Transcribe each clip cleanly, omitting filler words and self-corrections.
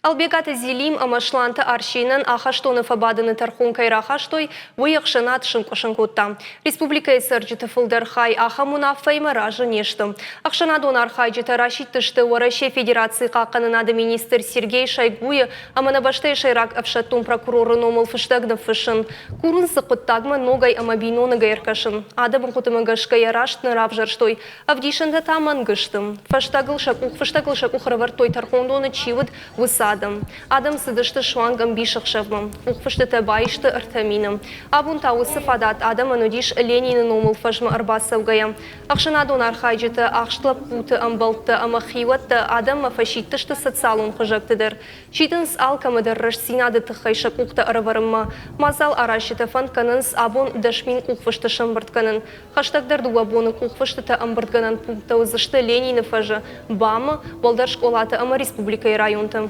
Албегаты зелим амашланты аршинын ахаштоны фабадыны тархун кайрахаштой выяхшанат шынкошынкутта. Республика эсерджиты фылдерхай аха мунаффайма ражы нештым. Ахшанадон архайджиты рашиттышты Ороще Федерации қаққанынады министр Сергей Шойгуе аманабаштай шайрак авшаттун прокуроры номыл фыштагны фышын. Курын сықыттагмы ногай амабиноны гайркашын. Адабын құтымы гашка яраштны равжарштой. Авдишынды таман гыштым. Фыштагыл шакух рывартой тархундоны чивыд высад. Адам сыдышты шуангам бишықшывым. Ухфышты табайышты ыртаминым. Абун тауысы фадат адам анудиш Ленинын омыл фажмы арбасывгая. Ақшынадон архайджыты ақштлап путы амбалты амахиватты адам фашиттышты социалун қыжақтыдыр. Читынс алкамыдыр рашсинады тұқайшық уқты арварымма. Мазал арашыты фанканынс абун дашмин ухфышты шамбыртканын. Хаштагдар дуабоны ухфышты амбыртганан пункта узышты Ленины фажы. Бамы болдар школаты ама республикай районты.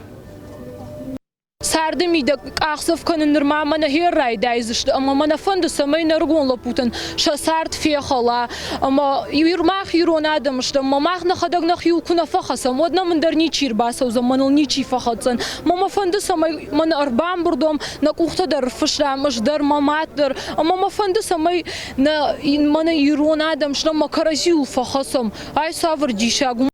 Сардым ида ақсов каныныр мамана херрай дайзышты, ама мана фонды самай наргон лапутын, ша сард фехала, ама юрмах юронадымышты, мамах нахадагнах юлкуна фахасам, одна мандар ничир басауза, маныл ничи фахатсан, мама фонды самай мана арбам бурдом, на кухтадар фашрамышдар, маматдар, ама фонды самай на мана юронадымышты, макаразил фахасам, ай савр дишагум.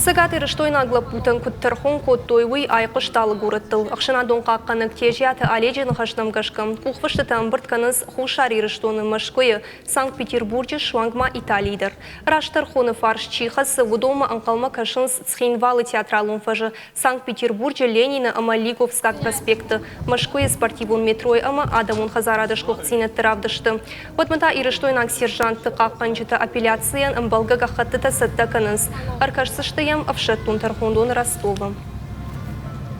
Сагаты рыштойна аглапутан куттархон коттойвый айқышталы гураттыл. Ақшанадон қаққаны ктежияты аледжин хашнам гашкам. Кухвышты тамбыртканыз хушари рыштоны Машкойы Санкт-Петербурге швангма Италийдер. Раштархоны фарш чихасы вудома анқалма кашынс цхинвалы театралун фажы. Санкт-Петербурге Ленина ама Лиговскак проспекты. Машкойы спортивун метрой ама Адамун хазарадышқық цинетті равдышты. Ватмата и рыштойнак сержантты қаққанчыты апелляциян амбалга гахатты тасатта канынс. Аркашсышты авшаттун тархундон Ростовым.